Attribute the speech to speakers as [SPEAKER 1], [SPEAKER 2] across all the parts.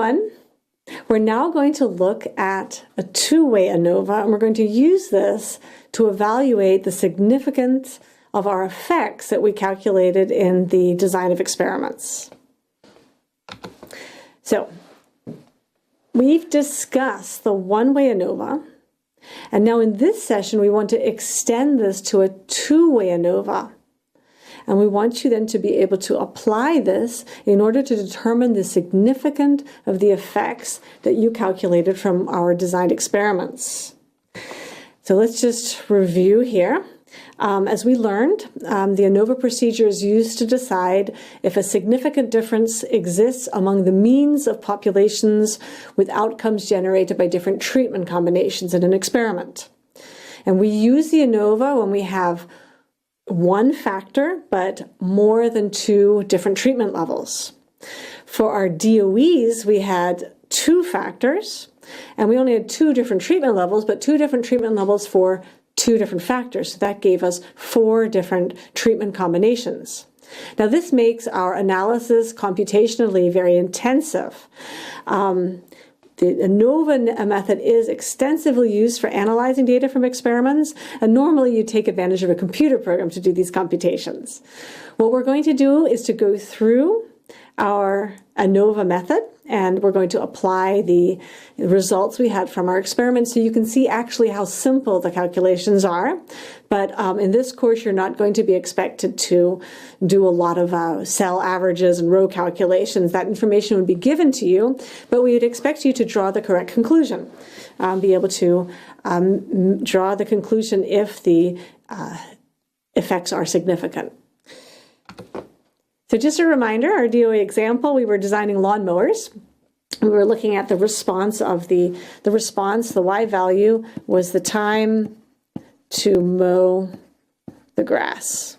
[SPEAKER 1] everyone. We're now going to look at a two-way ANOVA, and we're going to use this to evaluate the significance of our effects that we calculated in the design of experiments. So, we've discussed the one-way ANOVA, and now in this session we want to extend this to a two-way ANOVA. And we want you then to be able to apply this in order to determine the significance of the effects that you calculated from our designed experiments. So let's just review here. As we learned, the ANOVA procedure is used to decide if a significant difference exists among the means of populations with outcomes generated by different treatment combinations in an experiment. And we use the ANOVA when we have one factor, but more than two different treatment levels. For our DOEs, we had two factors, and we only had two different treatment levels, but two different treatment levels for two different factors. So that gave us four different treatment combinations. Now this makes our analysis computationally very intensive. The ANOVA method is extensively used for analyzing data from experiments, and normally you take advantage of a computer program to do these computations. What we're going to do is to go through our ANOVA method, and we're going to apply the results we had from our experiments so you can see actually how simple the calculations are. But in this course, you're not going to be expected to do a lot of cell averages and row calculations. That information would be given to you, but we would expect you to draw the correct conclusion, be able to draw the conclusion if the effects are significant. So just a reminder, our DOE example, we were designing lawnmowers. We were looking at the response of the response. The Y value was the time to mow the grass.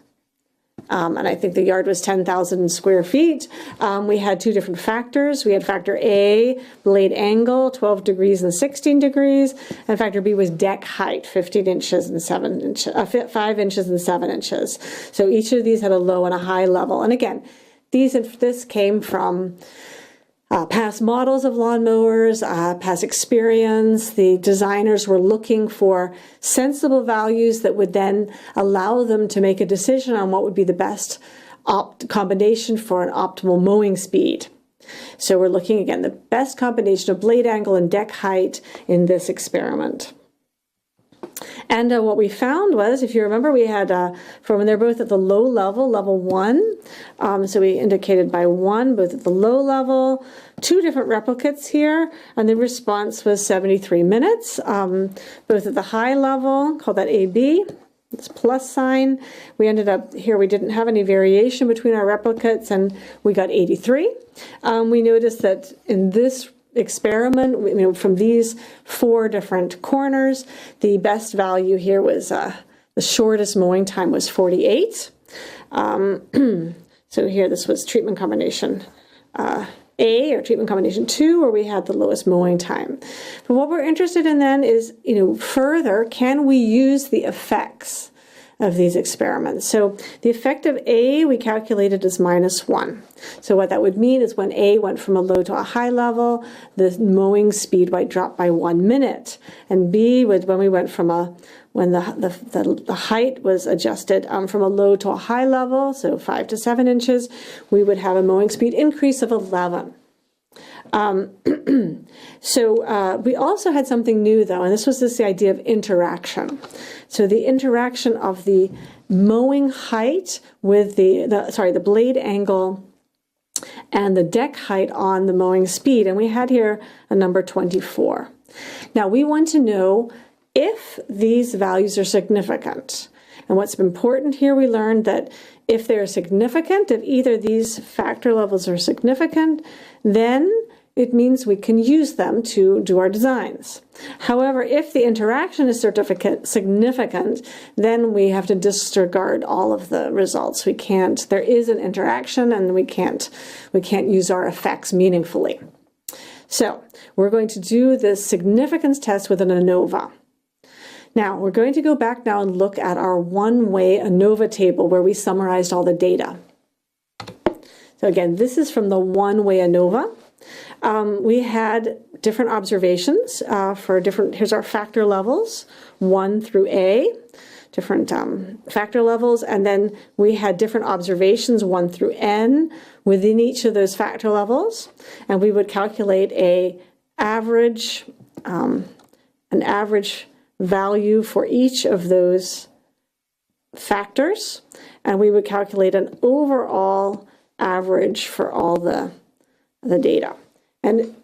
[SPEAKER 1] And I think the yard was 10,000 square feet. We had two different factors. We had factor A, blade angle, 12 degrees and 16 degrees, and factor B was deck height, 15 inches and 7 inches, 5 inches and 7 inches. So each of these had a low and a high level. And again, this came from past models of lawnmowers, past experience. The designers were looking for sensible values that would then allow them to make a decision on what would be the best combination for an optimal mowing speed. So we're looking again, the best combination of blade angle and deck height in this experiment. And what we found was, if you remember, we had, from they're both at the low level, level 1. So we indicated by 1, both at the low level, two different replicates here, and the response was 73 minutes. Both at the high level, call that AB, this plus sign. We ended up here, we didn't have any variation between our replicates, and we got 83. We noticed that in this experiment, from these four different corners, the best value here was the shortest mowing time was 48. So here this was treatment combination A or treatment combination 2, where we had the lowest mowing time. But what we're interested in then is, further, can we use the effects of these experiments? So the effect of A we calculated as -1. So what that would mean is when A went from a low to a high level, the mowing speed might drop by 1 minute. And B was when we went from when the height was adjusted from a low to a high level, so 5 to 7 inches, we would have a mowing speed increase of 11. So we also had something new, though, and this was the idea of interaction. So the interaction of the mowing height with the blade angle and the deck height on the mowing speed, and we had here a number 24. Now we want to know if these values are significant. And what's important here, we learned that if they're significant, if either these factor levels are significant, then it means we can use them to do our designs. However, if the interaction is significant, then we have to disregard all of the results. There is an interaction, and we can't use our effects meaningfully. So we're going to do this significance test with an ANOVA. Now, we're going to go back now and look at our one-way ANOVA table where we summarized all the data. So again, this is from the one-way ANOVA. We had different observations for different, here's our factor levels, 1 through A, different factor levels, and then we had different observations, 1 through N, within each of those factor levels, and we would calculate an average value for each of those factors, and we would calculate an overall average for all the data. And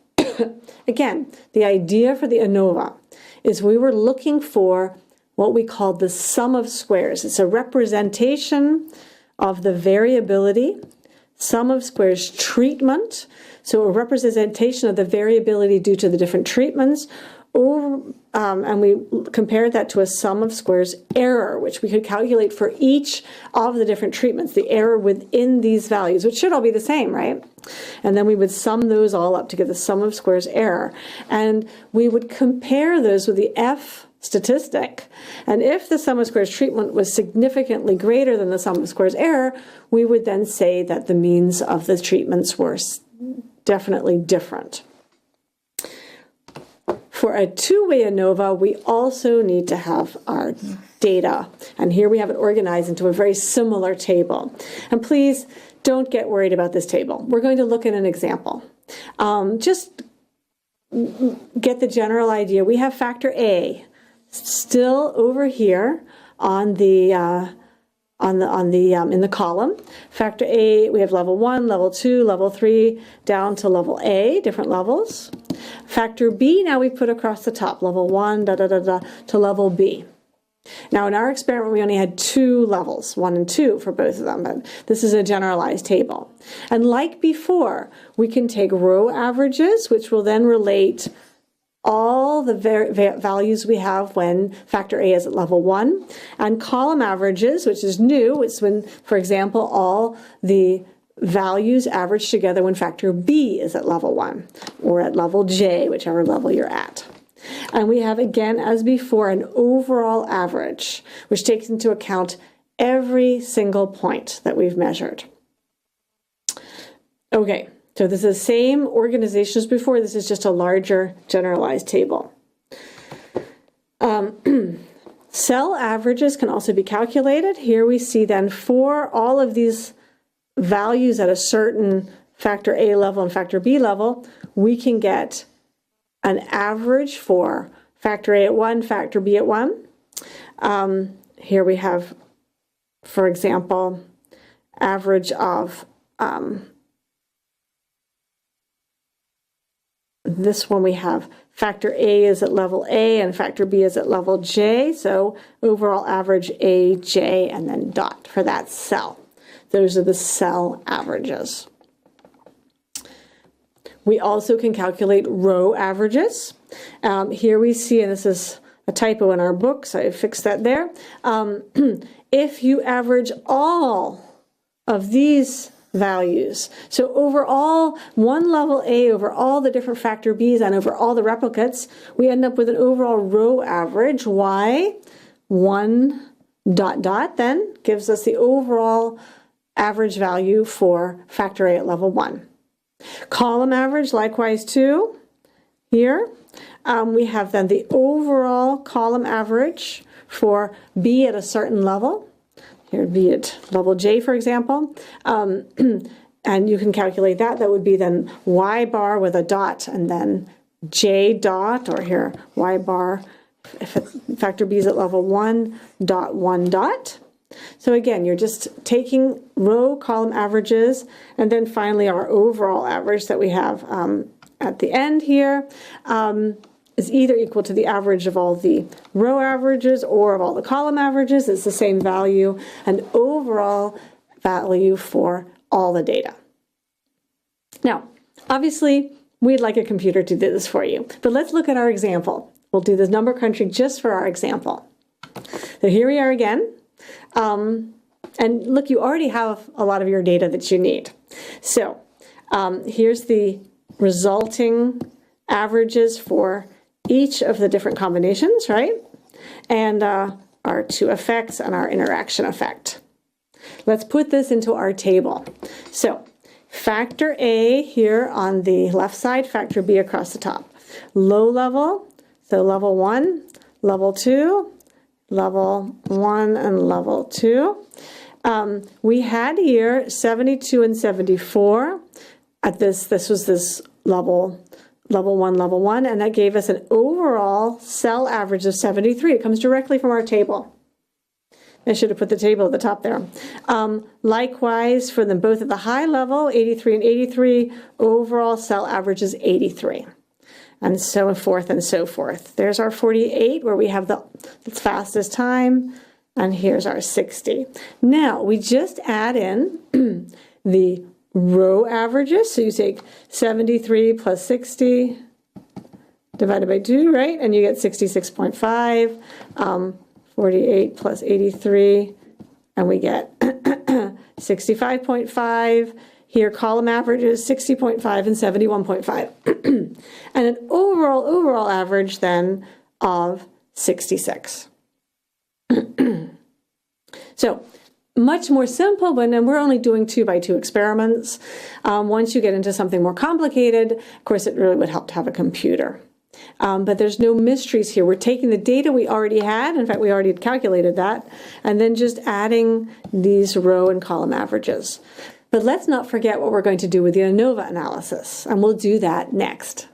[SPEAKER 1] again, the idea for the ANOVA is we were looking for what we called the sum of squares. It's a representation of the variability, sum of squares treatment, so a representation of the variability due to the different treatments, and we compared that to a sum of squares error, which we could calculate for each of the different treatments, the error within these values, which should all be the same, right? And then we would sum those all up to get the sum of squares error. And we would compare those with the F statistic. And if the sum of squares treatment was significantly greater than the sum of squares error, we would then say that the means of the treatments were definitely different. For a two-way ANOVA, we also need to have our data. And here we have it organized into a very similar table. And please don't get worried about this table. We're going to look at an example. Just get the general idea. We have factor A still over here on the in the column. Factor A, we have level 1, level 2, level 3, down to level A, different levels. Factor B, now we put across the top, level 1, to level B. Now in our experiment, we only had 2 levels, 1 and 2 for both of them, but this is a generalized table. And like before, we can take row averages, which will then relate all the values we have when factor A is at level 1, and column averages, which is new. It's when, for example, all the values average together when factor B is at level 1, or at level J, whichever level you're at. And we have, again, as before, an overall average, which takes into account every single point that we've measured. Okay, so this is the same organization as before. This is just a larger generalized table. Cell averages can also be calculated. Here we see then for all of these values at a certain factor A level and factor B level, we can get an average for factor A at 1, factor B at 1. Here we have, for example, average of this one we have factor A is at level A and factor B is at level J, so overall average A, J, and then dot for that cell. Those are the cell averages. We also can calculate row averages. Here we see, and this is a typo in our book, so I fixed that there. If you average all of these values, so over all one level A, over all the different factor B's, and over all the replicates, we end up with an overall row average, Y, 1 dot dot, then gives us the overall average value for factor A at level 1. Column average, likewise too. Here we have then the overall column average for B at a certain level. Here would be at level J, for example. And you can calculate that. That would be then Y bar with a dot and then J dot, or here Y bar if factor B is at level 1 dot 1 dot. So again, you're just taking row column averages, and then finally our overall average that we have at the end here is either equal to the average of all the row averages or of all the column averages. It's the same value, an overall value for all the data. Now, obviously, we'd like a computer to do this for you, but let's look at our example. We'll do the number crunching just for our example. So here we are again. And look, you already have a lot of your data that you need. So here's the resulting averages for each of the different combinations, right? And our two effects and our interaction effect. Let's put this into our table. So factor A here on the left side, factor B across the top. Low level, so level 1, level 2, level 1, and level 2. We had here 72 and 74 at this was this level 1, and that gave us an overall cell average of 73. It comes directly from our table. I should have put the table at the top there. Likewise, for them both at the high level, 83 and 83, overall cell average is 83. And so forth and so forth. There's our 48, where we have the fastest time, and here's our 60. Now, we just add in the row averages. So you take 73 plus 60 divided by 2, right? And you get 66.5. 48 plus 83, and we get 65.5. Here, column averages 60.5 and 71.5. And an overall average then of 66. So, much more simple, and we're only doing 2-by-2 experiments. Once you get into something more complicated, of course, it really would help to have a computer. But there's no mysteries here. We're taking the data we already had, in fact, we already had calculated that, and then just adding these row and column averages. But let's not forget what we're going to do with the ANOVA analysis, and we'll do that next.